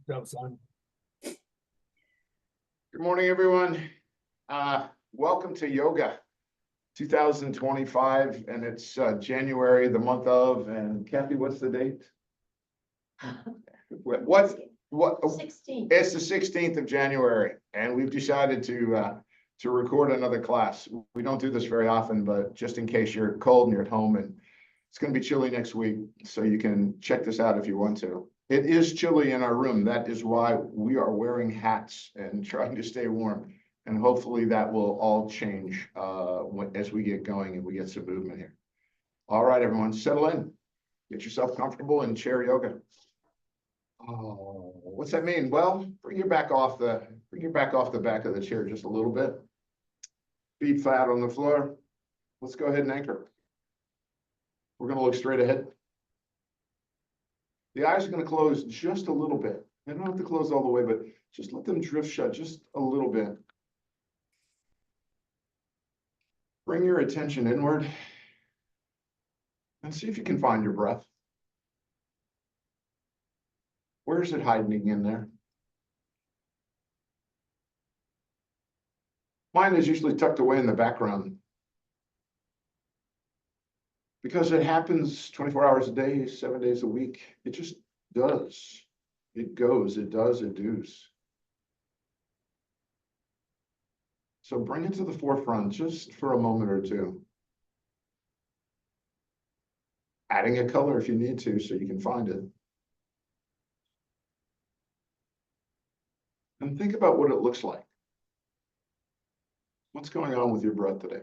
job, son. Good morning, everyone. Welcome to Yoga 2025, and it's January, the month of, and Kathy, what's the date? What? 16th. It's the 16th of January, and we've decided to record another class. We don't do this very often, but just in case you're cold and you're at home, and it's going to be chilly next week, so you can check this out if you want to. It is chilly in our room. That is why we are wearing hats and trying to stay warm. And hopefully that will all change as we get going and we get some movement here. All right, everyone, settle in. Get yourself comfortable in chair yoga. Oh, what's that mean? Well, bring your back off the back of the chair just a little bit. Feet flat on the floor. Let's go ahead and anchor. We're going to look straight ahead. The eyes are going to close just a little bit. They don't have to close all the way, but just let them drift shut just a little bit. Bring your attention inward and see if you can find your breath. Where is it hiding in there? Mine is usually tucked away in the background because it happens 24 hours a day, 7 days a week. It just does. It goes, it does, it does. So bring it to the forefront just for a moment or two. Adding a color if you need to so you can find it. And think about what it looks like. What's going on with your breath today?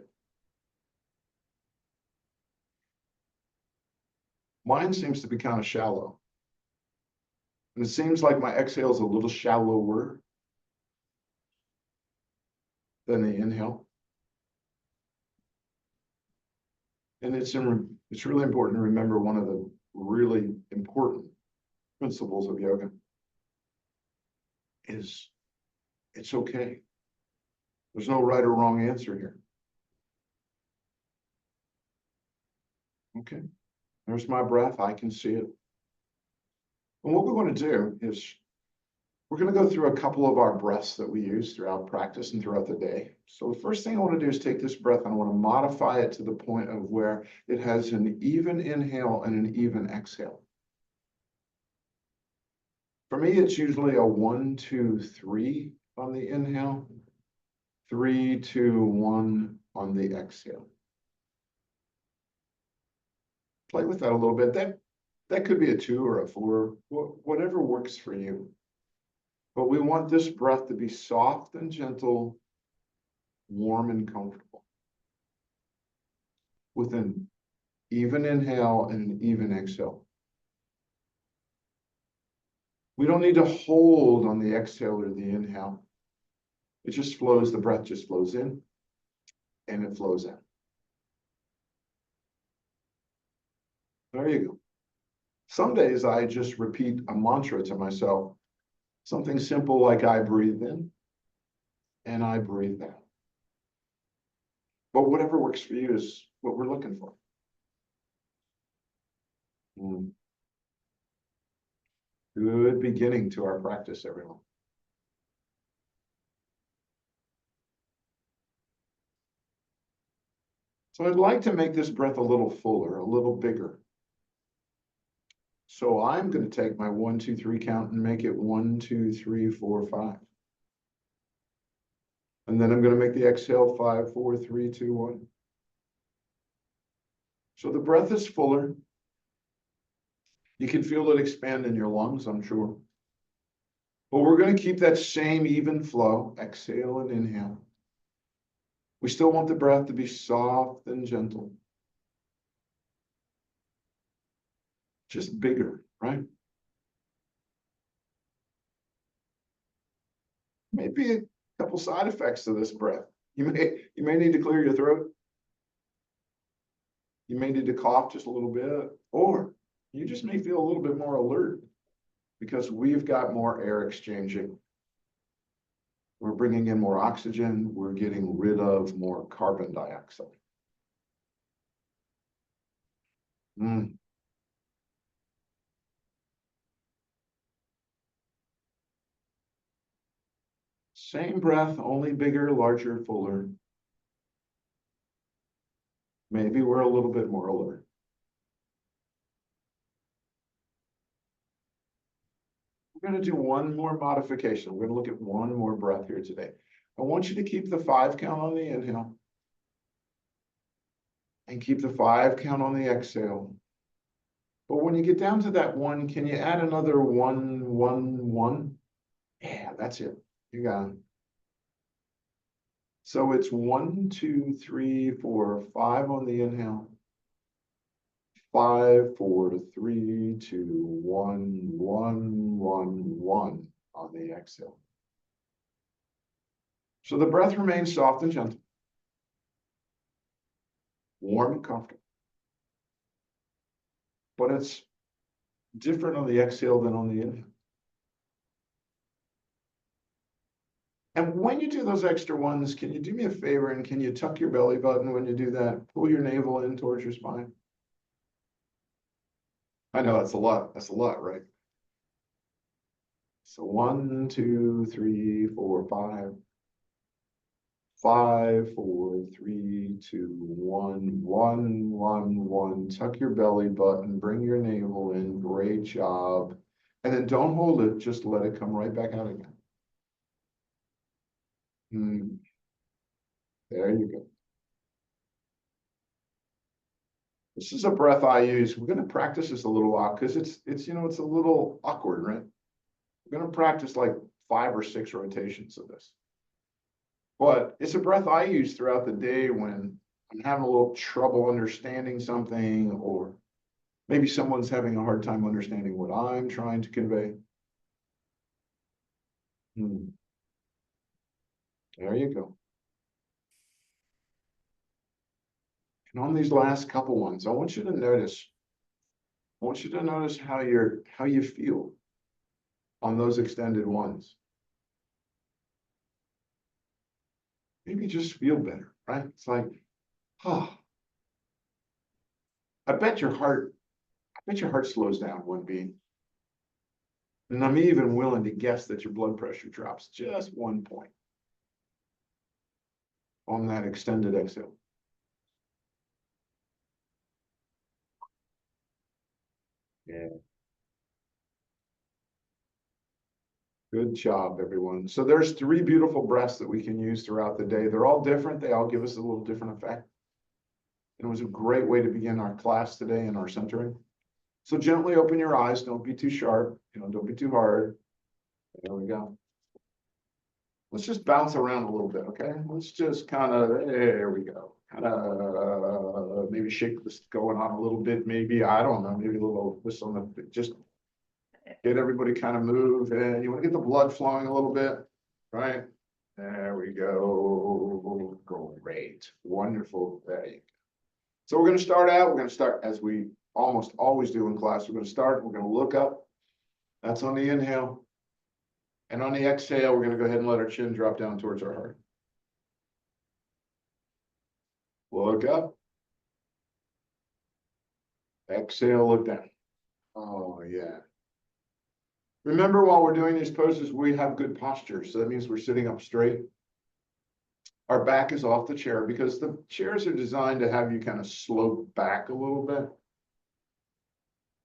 Mine seems to be kind of shallow. And it seems like my exhale is a little shallower than the inhale. And it's really important to remember one of the really important principles of yoga is it's okay. There's no right or wrong answer here. Okay, there's my breath. I can see it. And what we want to do is we're going to go through a couple of our breaths that we use throughout practice and throughout the day. So the first thing I want to do is take this breath and I want to modify it to the point of where it has an even inhale and an even exhale. For me, it's usually a 1, 2, 3 on the inhale, 3, 2, 1 on the exhale. Play with that a little bit. That could be a 2 or a 4, whatever works for you. But we want this breath to be soft and gentle, warm and comfortable, with an even inhale and an even exhale. We don't need to hold on the exhale or the inhale. It just flows, the breath just flows in and it flows out. There you go. Some days I just repeat a mantra to myself. Something simple like I breathe in and I breathe out. But whatever works for you is what we're looking for. Good beginning to our practice, everyone. So I'd like to make this breath a little fuller, a little bigger. So I'm going to take my 1, 2, 3 count and make it 1, 2, 3, 4, 5. And then I'm going to make the exhale 5, 4, 3, 2, 1. So the breath is fuller. You can feel it expand in your lungs, I'm sure. But we're going to keep that same even flow, exhale and inhale. We still want the breath to be soft and gentle. Just bigger, right? Maybe a couple side effects to this breath. You may need to clear your throat. You may need to cough just a little bit, or you just may feel a little bit more alert because we've got more air exchanging. We're bringing in more oxygen. We're getting rid of more carbon dioxide. Same breath, only bigger, larger, fuller. Maybe we're a little bit more alert. We're going to do one more modification. We're going to look at one more breath here today. I want you to keep the 5 count on the inhale and keep the 5 count on the exhale. But when you get down to that 1, can you add another 1, 1, 1? Yeah, that's it. You got it. So it's 1, 2, 3, 4, 5 on the inhale. 5, 4, 3, 2, 1, 1, 1, 1 on the exhale. So the breath remains soft and gentle, warm and comfortable. But it's different on the exhale than on the inhale. And when you do those extra ones, can you do me a favor and can you tuck your belly button when you do that? Pull your navel in towards your spine. I know that's a lot. That's a lot, right? So 1, 2, 3, 4, 5. 5, 4, 3, 2, 1, 1, 1, 1. Tuck your belly button, bring your navel in. Great job. And then don't hold it, just let it come right back out again. There you go. This is a breath I use. We're going to practice this a little while because it's it's a little awkward, right? We're going to practice like 5 or 6 rotations of this. But it's a breath I use throughout the day when I'm having a little trouble understanding something, or maybe someone's having a hard time understanding what I'm trying to convey. There you go. And on these last couple ones, I want you to notice how you feel on those extended ones. Maybe just feel better, right? It's like, oh, I bet your heart slows down one beat. And I'm even willing to guess that your blood pressure drops just 1 point on that extended exhale. Yeah. Good job, everyone. So there's 3 beautiful breaths that we can use throughout the day. They're all different. They all give us a little different effect. And it was a great way to begin our class today in our centering. So gently open your eyes. Don't be too sharp. Don't be too hard. There we go. Let's just bounce around a little bit, okay? Let's just kind of, there we go. Kind of maybe shake this going on a little bit, maybe, I don't know, maybe a little this on the, just get everybody kind of move. And you want to get the blood flowing a little bit, right? There we go. Great. Wonderful. There you go. So we're going to start out. We're going to start as we almost always do in class. We're going to start. We're going to look up. That's on the inhale. And on the exhale, we're going to go ahead and let our chin drop down towards our heart. Look up. Exhale, look down. Oh, yeah. Remember, while we're doing these poses, we have good posture. So that means we're sitting up straight. Our back is off the chair because the chairs are designed to have you kind of slope back a little bit.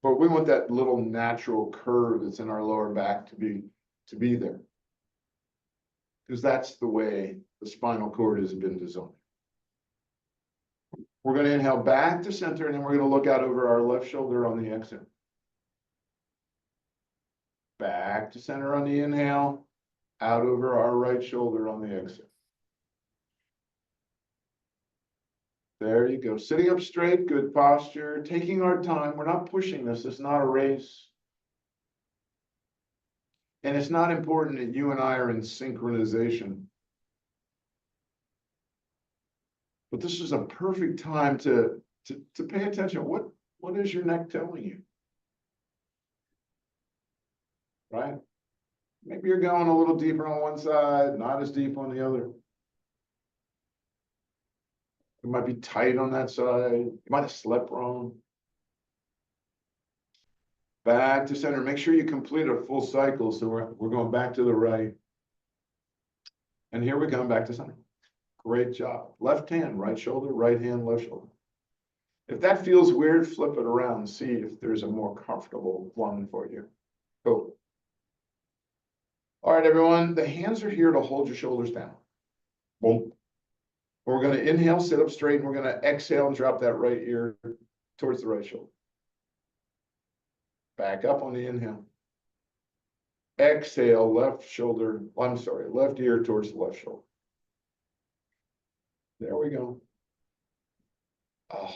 But we want that little natural curve that's in our lower back to be there. Because that's the way the spinal cord has been designed. We're going to inhale back to center, and then we're going to look out over our left shoulder on the exhale. Back to center on the inhale, out over our right shoulder on the exhale. There you go. Sitting up straight, good posture, taking our time. We're not pushing this. It's not a race. And it's not important that you and I are in synchronization. But this is a perfect time to pay attention. What is your neck telling you? Right? Maybe you're going a little deeper on one side, not as deep on the other. It might be tight on that side. You might have slept wrong. Back to center. Make sure you complete a full cycle. So we're going back to the right. And here we come back to center. Great job. Left hand, right shoulder, right hand, left shoulder. If that feels weird, flip it around and see if there's a more comfortable one for you. Go. All right, everyone, the hands are here to hold your shoulders down. Boom. We're going to inhale, sit up straight, and we're going to exhale and drop that right ear towards the right shoulder. Back up on the inhale. Exhale, left shoulder, I'm sorry, left ear towards the left shoulder. There we go. Oh.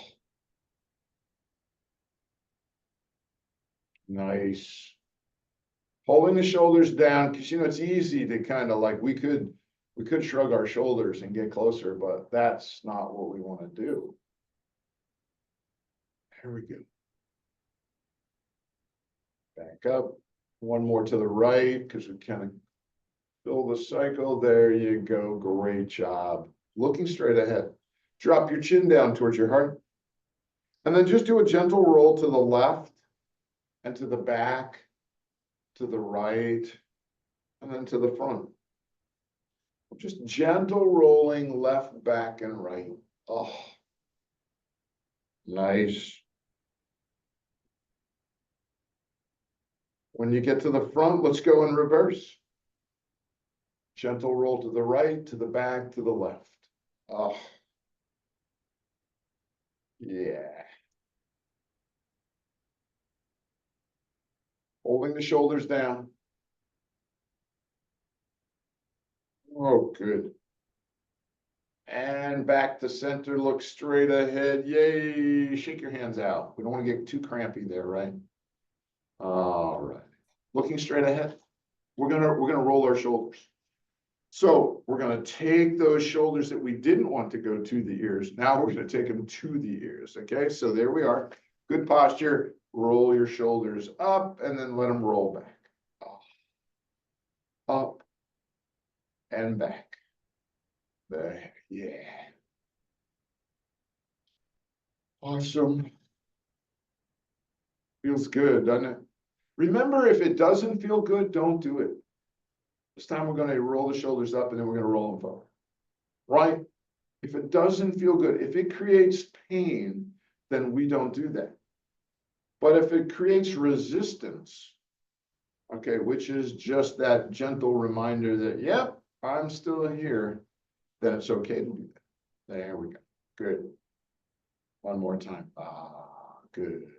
Nice. Holding the shoulders down, because you know it's easy to kind of like we could shrug our shoulders and get closer, but that's not what we want to do. There we go. Back up. One more to the right, because we kind of fill the cycle. There you go. Great job. Looking straight ahead. Drop your chin down towards your heart. And then just do a gentle roll to the left and to the back, to the right, and then to the front. Just gentle rolling left, back, and right. Oh, nice. When you get to the front, let's go in reverse. Gentle roll to the right, to the back, to the left. Oh, yeah. Holding the shoulders down. Oh, good. And back to center, look straight ahead. Yay, shake your hands out. We don't want to get too crampy there, right? All right. Looking straight ahead. We're gonna roll our shoulders. So we're gonna take those shoulders that we didn't want to go to the ears. Now we're gonna take them to the ears. Okay, so there we are. Good posture. Roll your shoulders up and then let them roll back. Up and back. There, yeah. Awesome. Feels good, doesn't it? Remember, if it doesn't feel good, don't do it. This time we're going to roll the shoulders up and then we're going to roll them forward. Right? If it doesn't feel good, if it creates pain, then we don't do that. But if it creates resistance, okay, which is just that gentle reminder that, yep, I'm still here, then it's okay to do that. There we go. Good. One more time. Ah, good.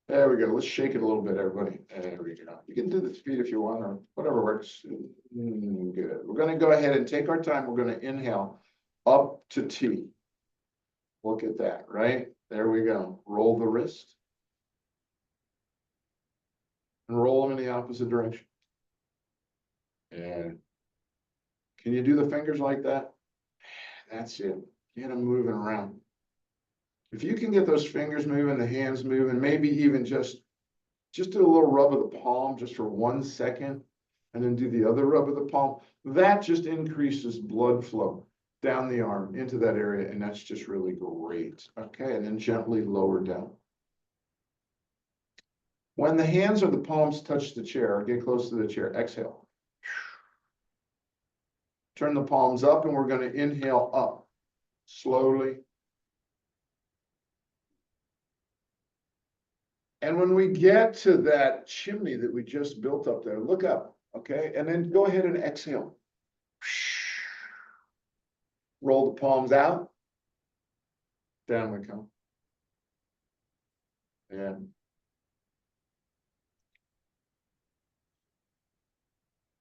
There we go. Let's shake it a little bit, everybody. There we go. You can do the speed if you want or whatever works. Good. We're going to go ahead and take our time. We're going to inhale up to T. Look at that, right? There we go. Roll the wrist. And roll them in the opposite direction. And can you do the fingers like that? That's it. Get them moving around. If you can get those fingers moving, the hands moving, maybe even just do a little rub of the palm just for 1 second, and then do the other rub of the palm. That just increases blood flow down the arm into that area, and that's just really great. Okay, and then gently lower down. When the hands or the palms touch the chair, get close to the chair, exhale. Turn the palms up, and we're going to inhale up slowly. And when we get to that chimney that we just built up there, look up, okay? And then go ahead and exhale. Roll the palms out. Down we come. And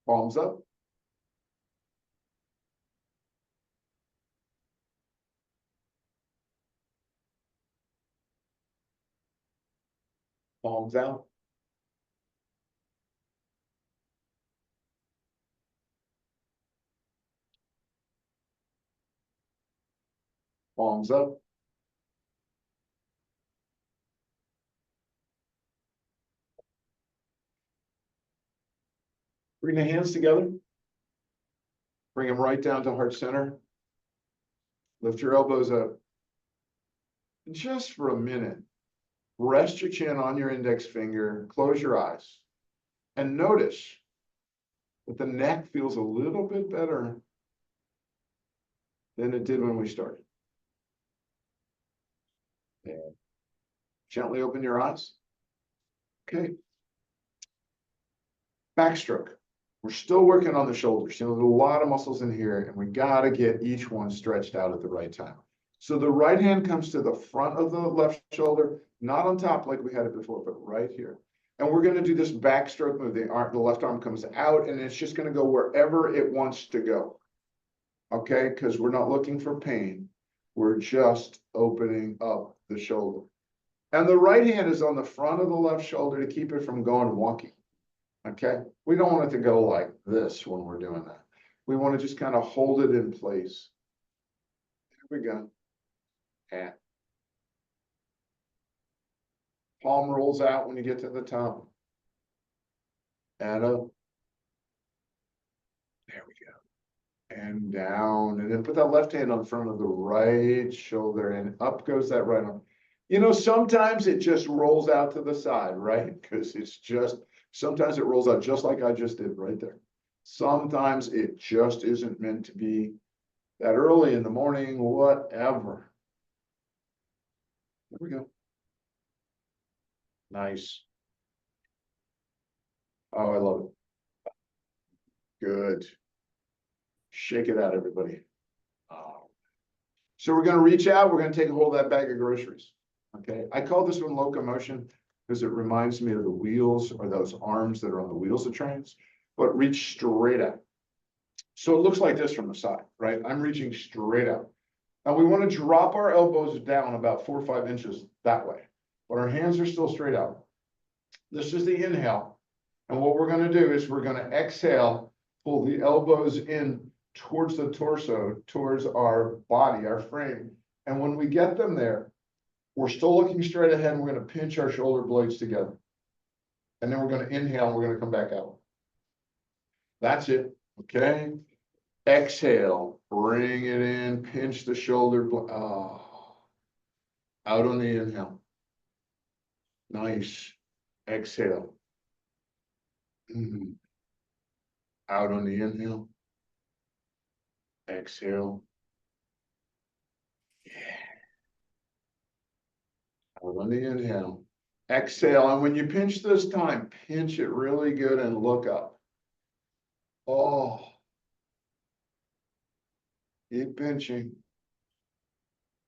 palms up. Palms out. Palms up. Bring the hands together. Bring them right down to heart center. Lift your elbows up. And just for a minute, rest your chin on your index finger. Close your eyes. And notice but the neck feels a little bit better than it did when we started. And gently open your eyes. Okay. Backstroke. We're still working on the shoulders. You know, there's a lot of muscles in here, and we got to get each one stretched out at the right time. So the right hand comes to the front of the left shoulder, not on top like we had it before, but right here. And we're going to do this backstroke move. The left arm comes out, and it's just going to go wherever it wants to go. Okay, because we're not looking for pain. We're just opening up the shoulder. And the right hand is on the front of the left shoulder to keep it from going wonky. Okay, we don't want it to go like this when we're doing that. We want to just kind of hold it in place. There we go. And palm rolls out when you get to the top. And up. There we go. And down. And then put that left hand on front of the right shoulder, and up goes that right arm. You know, sometimes it just rolls out to the side, right? Because it's just, sometimes it rolls out just like I just did right there. Sometimes it just isn't meant to be that early in the morning, whatever. There we go. Nice. Oh, I love it. Good. Shake it out, everybody. So we're going to reach out. We're going to take a hold of that bag of groceries. Okay. I call this one locomotion because it reminds me of the wheels, or those arms that are on the wheels of trains, but reach straight out. So it looks like this from the side, right? I'm reaching straight out. Now we want to drop our elbows down about 4 or 5 inches that way, but our hands are still straight out. This is the inhale. And what we're going to do is we're going to exhale, pull the elbows in towards the torso, towards our body, our frame. And when we get them there, we're still looking straight ahead, and we're going to pinch our shoulder blades together. And then we're going to inhale, and we're going to come back out. That's it. Okay. Exhale, bring it in, pinch the shoulder. Oh. Out on the inhale. Nice. Exhale. Out on the inhale. Exhale. Yeah. Out on the inhale. Exhale. And when you pinch this time, pinch it really good and look up. Oh. Keep pinching.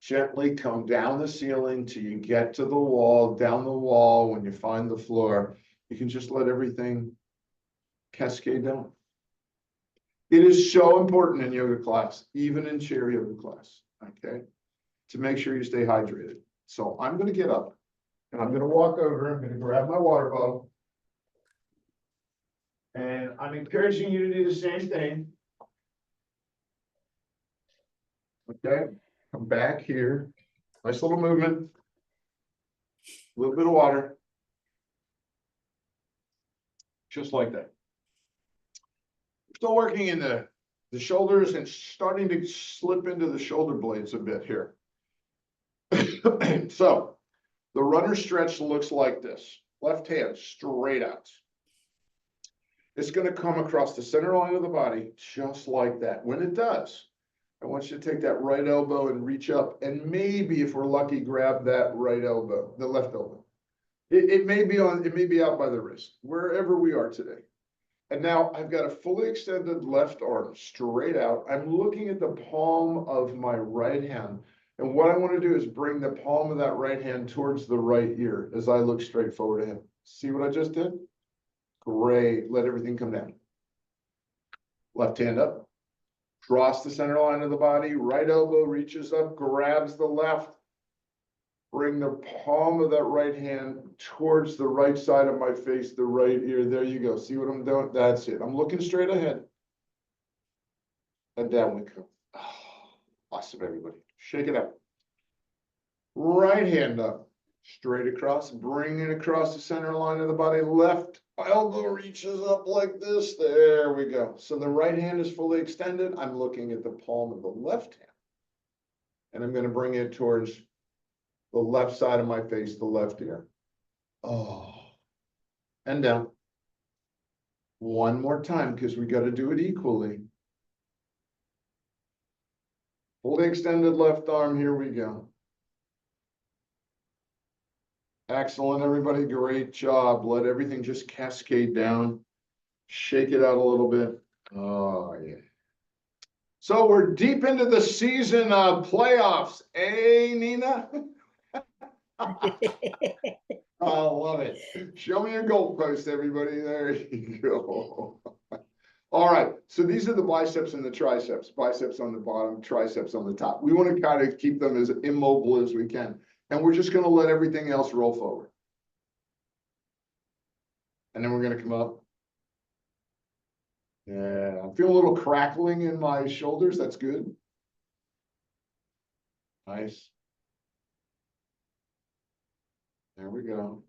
Gently come down the ceiling till you get to the wall, down the wall. When you find the floor, you can just let everything cascade down. It is so important in yoga class, even in chair yoga class, okay, to make sure you stay hydrated. So I'm going to get up and I'm going to walk over. I'm going to grab my water bottle. And I'm encouraging you to do the same thing. Okay, come back here. Nice little movement. A little bit of water. Just like that. Still working in the shoulders and starting to slip into the shoulder blades a bit here. So the runner stretch looks like this. Left hand straight out. It's going to come across the center line of the body just like that. When it does, I want you to take that right elbow and reach up, and maybe, if we're lucky, grab that right elbow, the left elbow. It may be out by the wrist, wherever we are today. And now I've got a fully extended left arm straight out. I'm looking at the palm of my right hand. And what I want to do is bring the palm of that right hand towards the right ear as I look straight forward to him. See what I just did? Great. Let everything come down. Left hand up. Cross the center line of the body. Right elbow reaches up, grabs the left. Bring the palm of that right hand towards the right side of my face, the right ear. There you go. See what I'm doing? That's it. I'm looking straight ahead. And down we go. Oh, awesome, everybody. Shake it out. Right hand up. Straight across. Bring it across the center line of the body. Left elbow reaches up like this. There we go. So the right hand is fully extended. I'm looking at the palm of the left hand. And I'm going to bring it towards the left side of my face, the left ear. Oh, and down. One more time, because we got to do it equally. Fully extended left arm, here we go. Excellent, everybody, great job. Let everything just cascade down. Shake it out a little bit. Oh, yeah. So we're deep into the season of playoffs, Nina? I love it. Show me your goalpost, everybody. There you go. All right, so these are the biceps and the triceps. Biceps on the bottom, triceps on the top. We want to kind of keep them as immobile as we can. And we're just going to let everything else roll forward. And then we're going to come up. Yeah, I feel a little crackling in my shoulders. That's good. Nice. There we go.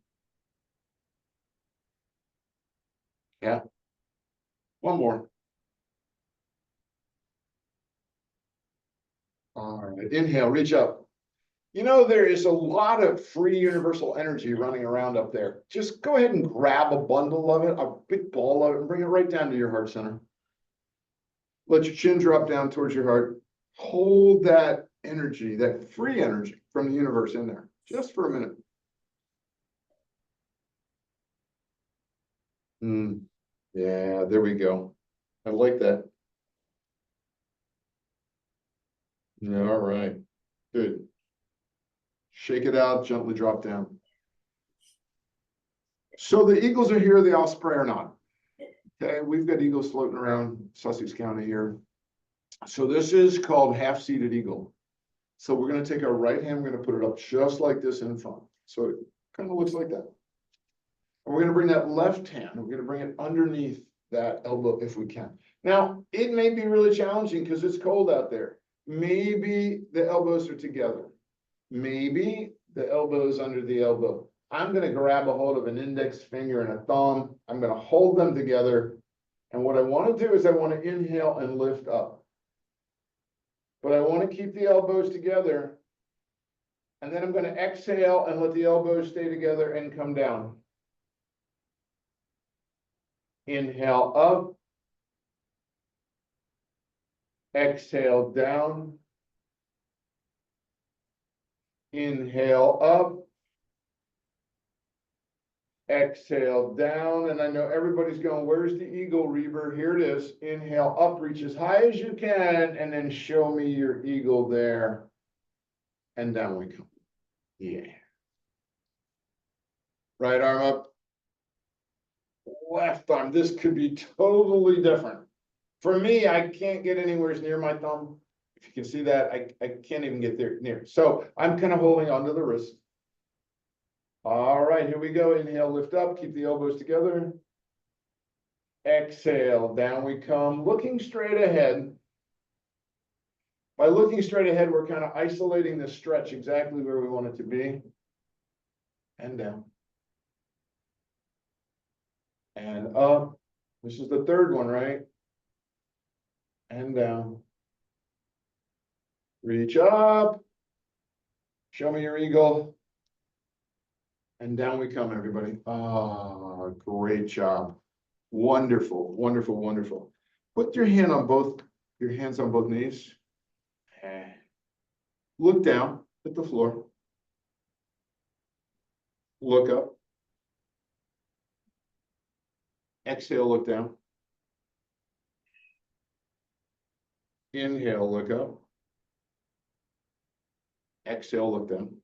Yeah. One more. All right. Inhale, reach up. You know, there is a lot of free universal energy running around up there. Just go ahead and grab a bundle of it, a big ball of it, and bring it right down to your heart center. Let your chin drop down towards your heart. Hold that energy, that free energy from the universe in there, just for a minute. Yeah, there we go. I like that. All right, good. Shake it out, gently drop down. So the eagles are here, the osprey are not. Okay, we've got eagles floating around Sussex County here. So this is called half-seated eagle. So we're going to take our right hand, we're going to put it up just like this in front. So it kind of looks like that. And we're going to bring that left hand, we're going to bring it underneath that elbow if we can. Now, it may be really challenging because it's cold out there. Maybe the elbows are together. Maybe the elbows under the elbow. I'm going to grab a hold of an index finger and a thumb. I'm going to hold them together. And what I want to do is I want to inhale and lift up. But I want to keep the elbows together. And then I'm going to exhale and let the elbows stay together and come down. Inhale up. Exhale down. Inhale up. Exhale down. And I know everybody's going, where's the eagle, Reber? Here it is. Inhale up, reach as high as you can, and then show me your eagle there. And down we come. Yeah. Right arm up. Left arm. This could be totally different. For me, I can't get anywhere near my thumb. If you can see that, I can't even get there near. So I'm kind of holding onto the wrist. All right, here we go. Inhale, lift up, keep the elbows together. Exhale, down we come, looking straight ahead. By looking straight ahead, we're kind of isolating the stretch exactly where we want it to be. And down. And up. This is the third one, right? And down. Reach up. Show me your eagle. And down we come, everybody. Ah, great job. Wonderful, wonderful, wonderful. Put your hands on both knees. And look down at the floor. Look up. Exhale, look down. Inhale, look up. Exhale, look down.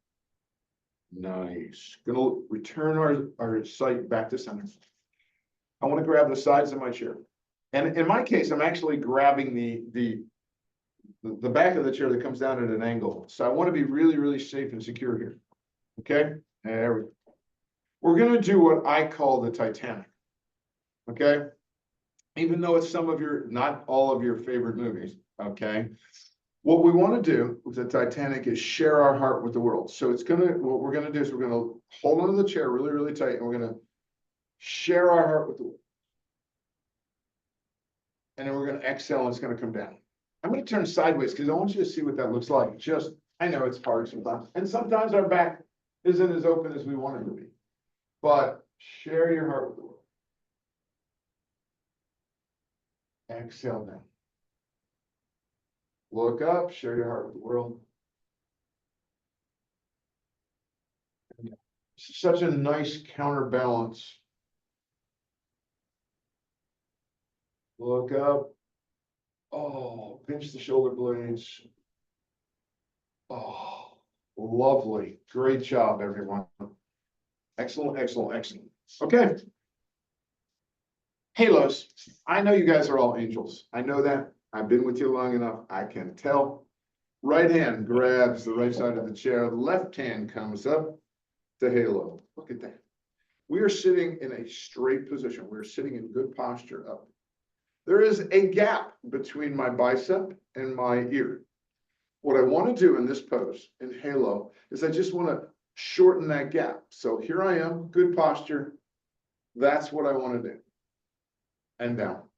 Nice. Gonna return our sight back to center. I want to grab the sides of my chair. And in my case, I'm actually grabbing the back of the chair that comes down at an angle. So I want to be really, really safe and secure here. Okay? There we go. We're going to do what I call the Titanic. Okay? Even though it's not all of your favorite movies. Okay? What we want to do with the Titanic is share our heart with the world. So what we're going to do is we're going to hold onto the chair really, really tight, and we're going to share our heart with the world. And then we're going to exhale, and it's going to come down. I'm going to turn sideways because I want you to see what that looks like. I know it's hard sometimes. And sometimes our back isn't as open as we want it to be. But share your heart with the world. Exhale down. Look up, share your heart with the world. Such a nice counterbalance. Look up. Oh, pinch the shoulder blades. Oh, lovely. Great job, everyone. Excellent, excellent, excellent. Okay. Halos. I know you guys are all angels. I know that. I've been with you long enough. I can tell. Right hand grabs the right side of the chair. Left hand comes up to halo. Look at that. We are sitting in a straight position. We're sitting in good posture up. There is a gap between my bicep and my ear. What I want to do in this pose, in halo, is I just want to shorten that gap. So here I am, good posture. That's what I want to do. And down.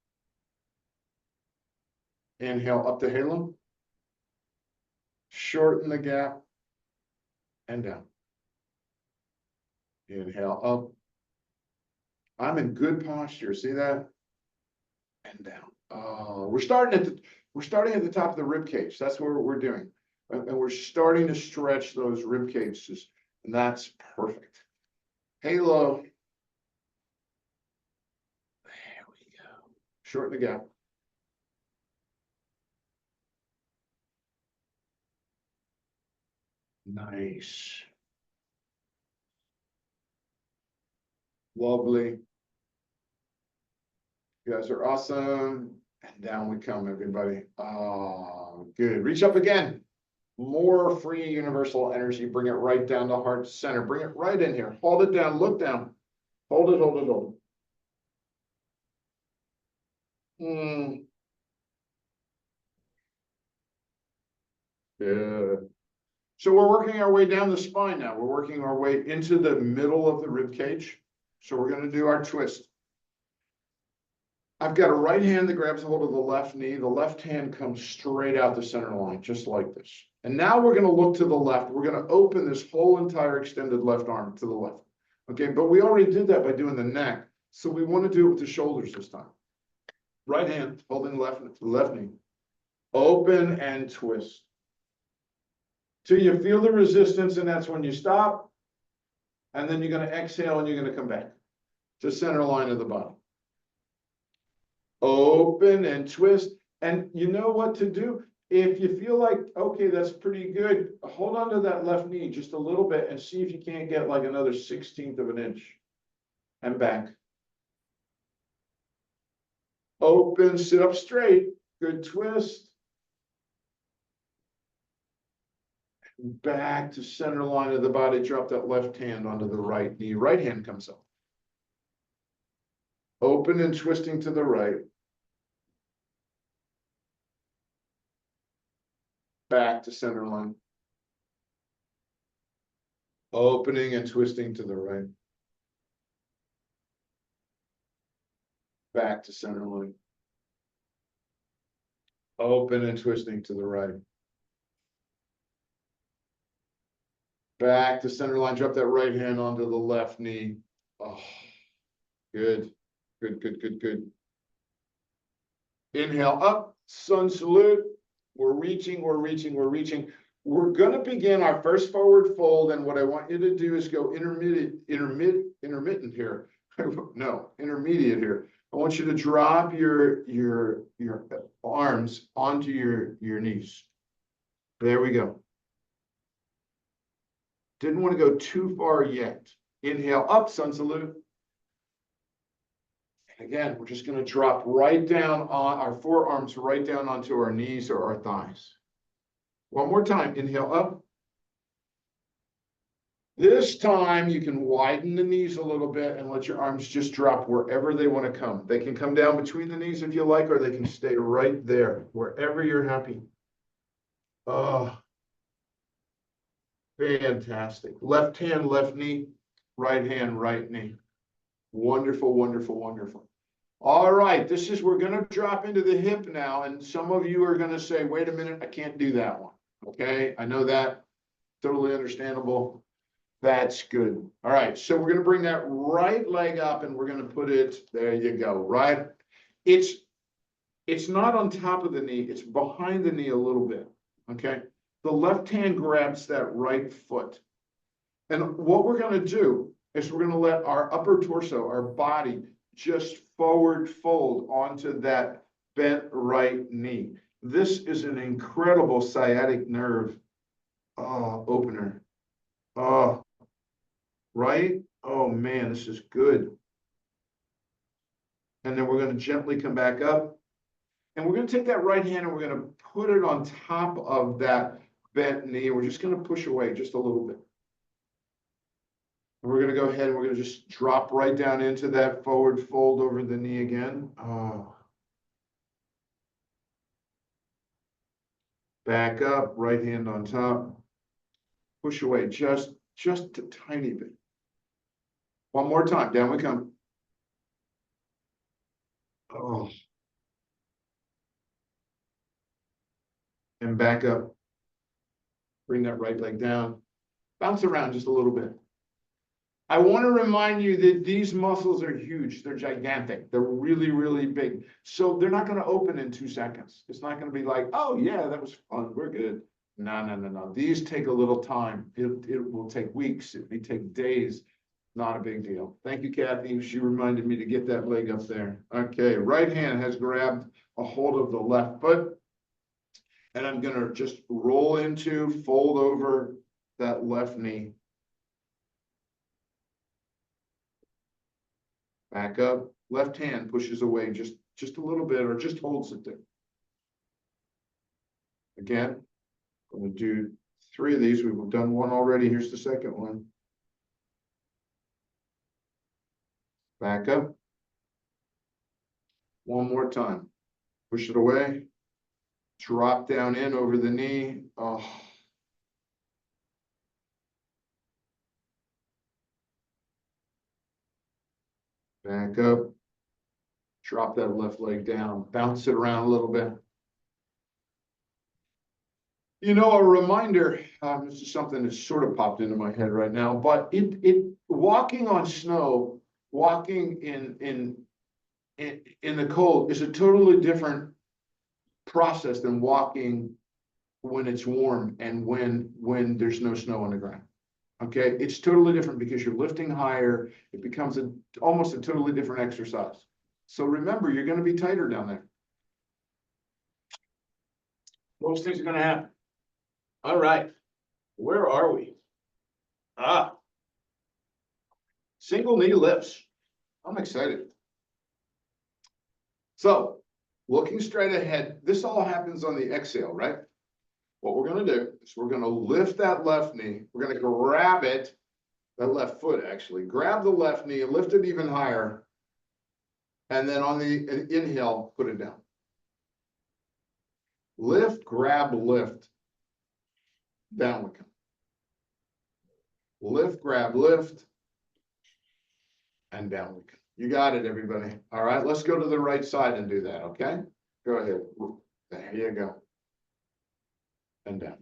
Inhale up to halo. Shorten the gap. And down. Inhale up. I'm in good posture. See that? And down. We're starting at the top of the rib cage. That's what we're doing. And we're starting to stretch those rib cages. And that's perfect. Halo. There we go. Shorten the gap. Nice. Lovely. You guys are awesome. And down we come, everybody. Oh, good. Reach up again. More free universal energy. Bring it right down to heart center. Bring it right in here. Hold it down. Look down. Hold it, hold it, hold it. Good. So we're working our way down the spine now. We're working our way into the middle of the rib cage. So we're going to do our twist. I've got a right hand that grabs a hold of the left knee. The left hand comes straight out the center line, just like this. And now we're going to look to the left. We're going to open this whole entire extended left arm to the left. Okay, but we already did that by doing the neck. So we want to do it with the shoulders this time. Right hand holding left knee. Open and twist. Till you feel the resistance, and that's when you stop. And then you're going to exhale and you're going to come back to center line of the body. Open and twist. And you know what to do. If you feel like, okay, that's pretty good, hold on to that left knee just a little bit and see if you can't get like another 1/16 of an inch. And back. Open, sit up straight. Good twist. Back to center line of the body. Drop that left hand onto the right knee. Right hand comes up. Open and twisting to the right. Back to center line. Opening and twisting to the right. Back to center line. Open and twisting to the right. Back to center line. Drop that right hand onto the left knee. Oh, good. Good, good, good, good. Inhale up, sun salute. We're reaching, we're reaching, we're reaching. We're going to begin our first forward fold. And what I want you to do is go intermittent here. No, intermediate here. I want you to drop your arms onto your knees. There we go. Didn't want to go too far yet. Inhale up, sun salute. And again, we're just going to drop right down on our forearms, right down onto our knees or our thighs. One more time. Inhale up. This time you can widen the knees a little bit and let your arms just drop wherever they want to come. They can come down between the knees if you like, or they can stay right there, wherever you're happy. Oh, fantastic. Left hand, left knee, right hand, right knee. Wonderful, wonderful, wonderful. All right, we're going to drop into the hip now. And some of you are going to say, wait a minute, I can't do that one. Okay, I know that. Totally understandable. That's good. All right, so we're going to bring that right leg up and we're going to put it, there you go, right? It's It's not on top of the knee, it's behind the knee a little bit, okay? The left hand grabs that right foot. And what we're gonna do is we're gonna let our upper torso, our body, just forward fold onto that bent right knee. This is an incredible sciatic nerve opener. Oh, right? Oh man, this is good. And then we're gonna gently come back up. And we're gonna take that right hand and we're gonna put it on top of that bent knee. We're just gonna push away just a little bit. And we're gonna go ahead and we're gonna just drop right down into that forward fold over the knee again. Back up, right hand on top. Push away just a tiny bit. One more time, down we come. Oh. And back up. Bring that right leg down. Bounce around just a little bit. I want to remind you that these muscles are huge. They're gigantic. They're really, really big. So they're not going to open in 2 seconds. It's not going to be like, oh yeah, that was fun. We're good. No. These take a little time. It will take weeks. It may take days. Not a big deal. Thank you, Kathy. She reminded me to get that leg up there. Okay, right hand has grabbed a hold of the left foot. And I'm going to just roll into, fold over that left knee. Back up, left hand pushes away just a little bit or just holds it there. Again, I'm going to do 3 of these. We've done one already. Here's the second one. Back up. One more time. Push it away. Drop down in over the knee. Oh. Back up. Drop that left leg down. Bounce it around a little bit. You know, a reminder, this is something that sort of popped into my head right now, but walking on snow, walking in the cold is a totally different process than walking when it's warm and when there's no snow on the ground. Okay, it's totally different because you're lifting higher. It becomes almost a totally different exercise. So remember, you're going to be tighter down there. Those things are going to happen. All right, where are we? Single knee lifts. I'm excited. So, looking straight ahead, this all happens on the exhale, right? What we're going to do is we're going to lift that left knee. We're going to grab it, that left foot actually. Grab the left knee, lift it even higher. And then on the inhale, put it down. Lift, grab, lift. Down we come. Lift, grab, lift. And down we come. You got it, everybody. All right, let's go to the right side and do that, okay? Go ahead. There you go. And down.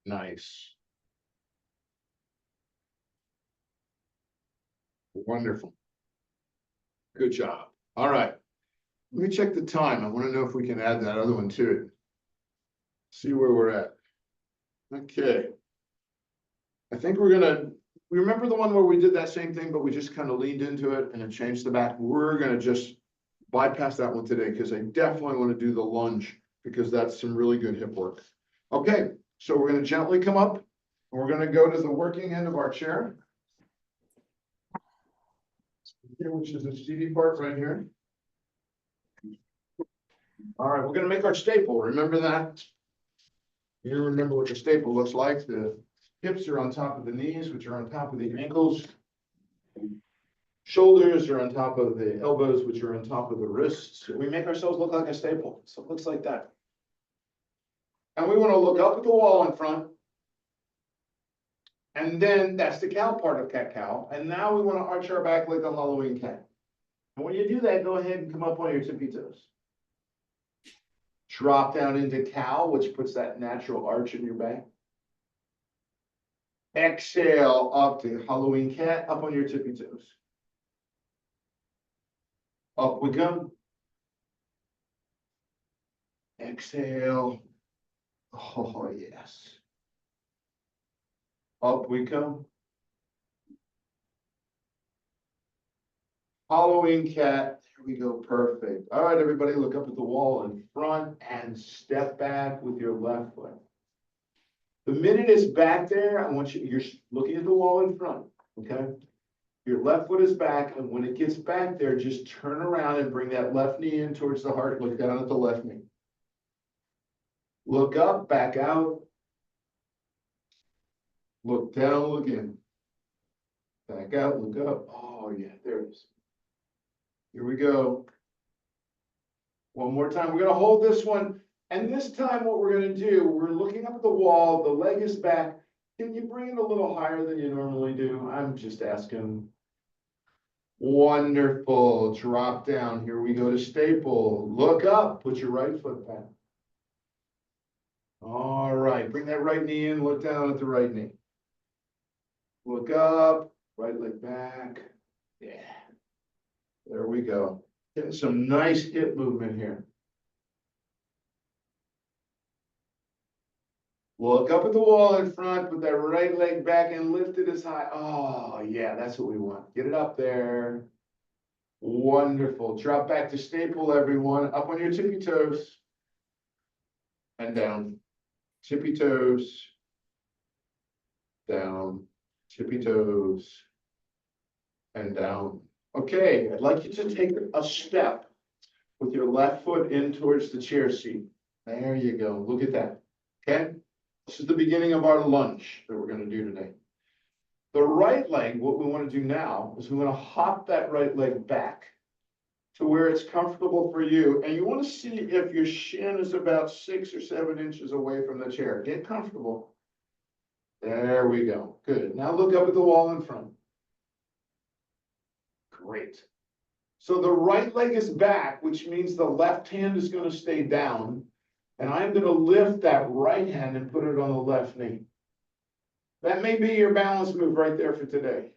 Nice. Wonderful. Good job. All right. Let me check the time. I want to know if we can add that other one to it. See where we're at. Okay. I think we're gonna, we remember the one where we did that same thing, but we just kind of leaned into it and it changed the back. We're gonna just bypass that one today because I definitely want to do the lunge because that's some really good hip work. Okay, so we're gonna gently come up and we're gonna go to the working end of our chair. Which is the seaty part right here. All right, we're gonna make our staple. Remember that? You remember what the staple looks like. The hips are on top of the knees, which are on top of the ankles. Shoulders are on top of the elbows, which are on top of the wrists. We make ourselves look like a staple. So it looks like that. And we want to look up at the wall in front. And then that's the cow part of cat-cow. And now we want to arch our back like a Halloween cat. And when you do that, go ahead and come up on your tippy toes. Drop down into cow, which puts that natural arch in your back. Exhale up to Halloween cat, up on your tippy toes. Up we come. Exhale. Oh, yes. Up we come. Halloween cat. There we go. Perfect. All right, everybody, look up at the wall in front and step back with your left foot. The minute it's back there, I want you, you're looking at the wall in front, okay? Your left foot is back, and when it gets back there, just turn around and bring that left knee in towards the heart. Look down at the left knee. Look up, back out. Look down, look in. Back out, look up. Oh, yeah, there it is. Here we go. One more time. We're going to hold this one. And this time, what we're going to do, we're looking up at the wall. The leg is back. Can you bring it a little higher than you normally do? I'm just asking. Wonderful. Drop down. Here we go to staple. Look up. Put your right foot back. All right. Bring that right knee in. Look down at the right knee. Look up. Right leg back. Yeah. There we go. Getting some nice hip movement here. Look up at the wall in front, put that right leg back and lift it as high. Oh, yeah, that's what we want. Get it up there. Wonderful. Drop back to staple, everyone. Up on your tippy toes. And down. Tippy toes. Down. Tippy toes. And down. Okay, I'd like you to take a step with your left foot in towards the chair seat. There you go. Look at that. Okay? This is the beginning of our lunge that we're going to do today. The right leg, what we want to do now is we want to hop that right leg back to where it's comfortable for you. And you want to see if your shin is about 6 or 7 inches away from the chair. Get comfortable. There we go. Good. Now look up at the wall in front. Great. So the right leg is back, which means the left hand is going to stay down. And I'm going to lift that right hand and put it on the left knee. That may be your balance move right there for today.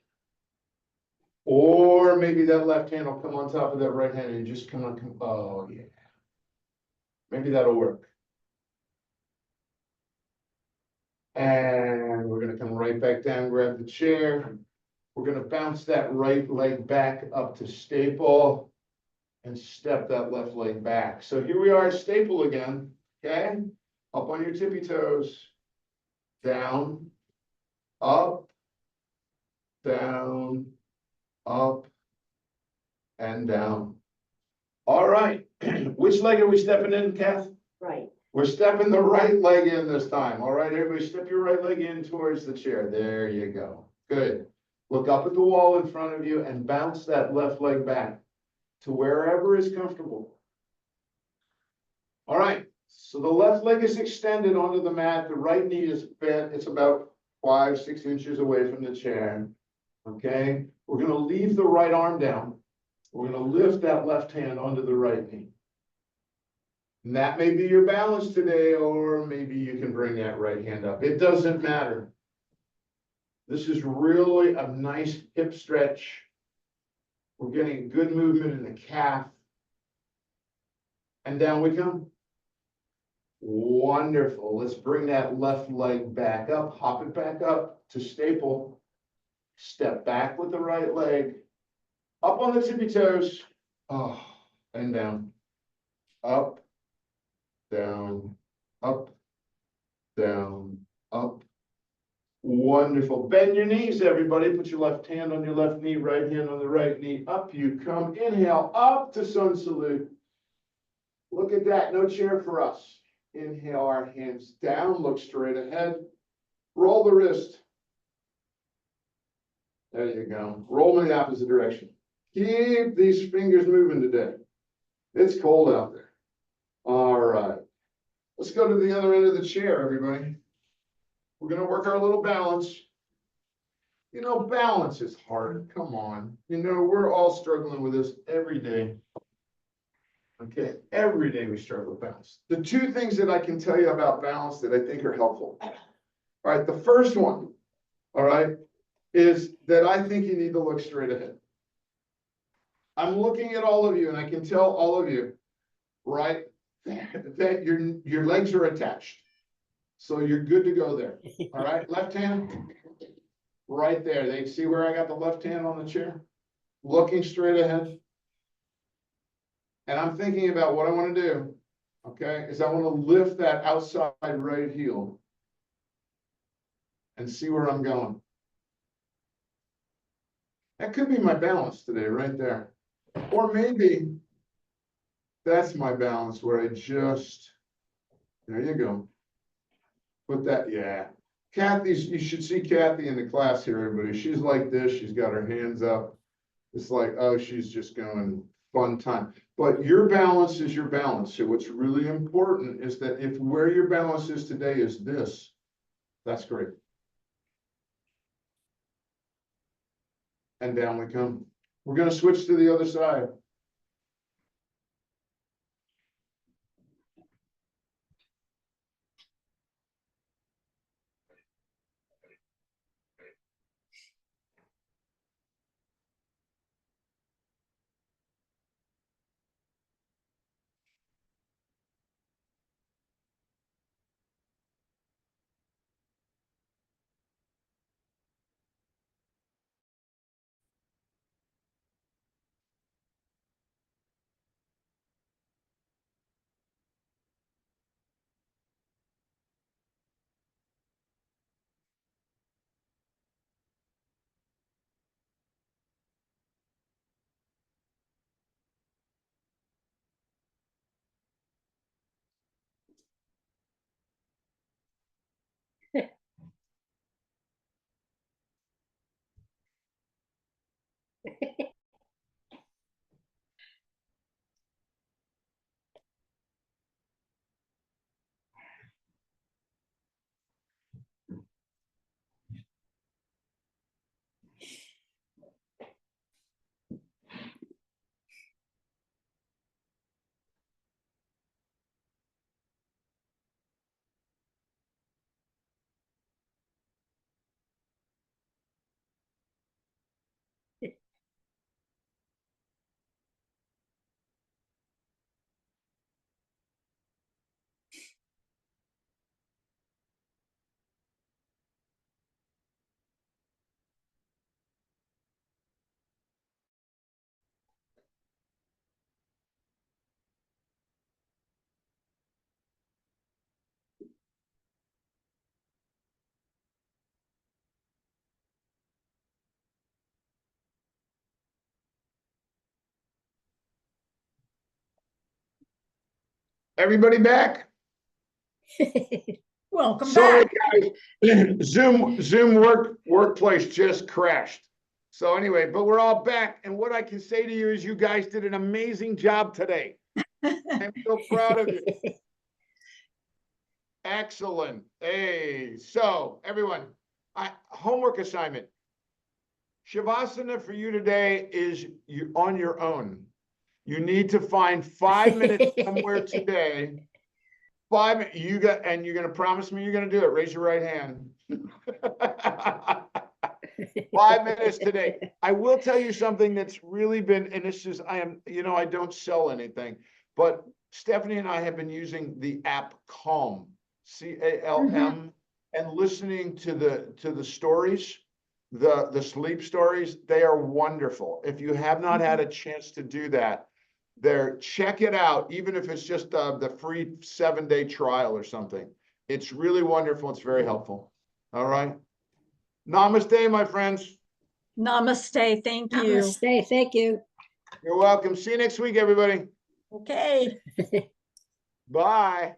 Or maybe that left hand will come on top of that right hand and just come on. Oh, yeah. Maybe that'll work. And we're going to come right back down, grab the chair. We're going to bounce that right leg back up to staple and step that left leg back. So here we are, staple again. Okay, up on your tippy toes, down, up, down, up, and down. All right, which leg are we stepping in, Kath? Right. We're stepping the right leg in this time. All right, everybody step your right leg in towards the chair. There you go. Good. Look up at the wall in front of you and bounce that left leg back to wherever is comfortable. All right. So the left leg is extended onto the mat. The right knee is bent. It's about 5, 6 inches away from the chair. Okay. We're going to leave the right arm down. We're going to lift that left hand onto the right knee. And that may be your balance today, or maybe you can bring that right hand up. It doesn't matter. This is really a nice hip stretch. We're getting good movement in the calf. And down we come. Wonderful. Let's bring that left leg back up, hop it back up to staple. Step back with the right leg. Up on the tippy toes. Oh, and down. Up, down, up, down, up. Wonderful. Bend your knees, everybody. Put your left hand on your left knee, right hand on the right knee. Up you come. Inhale, up to sun salute. Look at that. No chair for us. Inhale our hands down, look straight ahead. Roll the wrist. There you go. Roll in the opposite direction. Keep these fingers moving today. It's cold out there. All right. Let's go to the other end of the chair, everybody. We're going to work our little balance. You know, balance is hard. Come on. You know, we're all struggling with this every day. Okay, every day we struggle with balance. The 2 things that I can tell you about balance that I think are helpful. All right, the first one, all right, is that I think you need to look straight ahead. I'm looking at all of you and I can tell all of you, right, that your legs are attached. So you're good to go there. All right, left hand, right there. They see where I got the left hand on the chair? Looking straight ahead. And I'm thinking about what I want to do, okay, is I want to lift that outside right heel and see where I'm going. That could be my balance today, right there. Or maybe that's my balance where I just, there you go. Put that, yeah. Kathy's, you should see Kathy in the class here, everybody. She's like this. She's got her hands up. It's like, oh, she's just going fun time. But your balance is your balance. So what's really important is that if where your balance is today is this, that's great. And down we come. We're going to switch to the other side. Everybody back? Welcome Sorry, back. guys. Zoom workplace just crashed. So anyway, but we're all back. And what I can say to you is you guys did an amazing job today. I'm so proud of you. Excellent. Hey, so everyone, homework assignment. Shavasana for you today is you on your own. You need to find 5 minutes somewhere today. 5 minutes. You got, and you're going to promise me you're going to do it. Raise your right hand. 5 minutes today. I will tell you something that's really been, and this is, I don't sell anything, but Stephanie and I have been using the app Calm, CALM, and listening to the stories, the sleep stories. They are wonderful. If you have not had a chance to do that, check it out, even if it's just the free 7-day trial or something. It's really wonderful. It's very helpful. All right. Namaste, my friends. Namaste. Thank you. Namaste. Thank you. You're welcome. See you next week, everybody. Okay. Bye.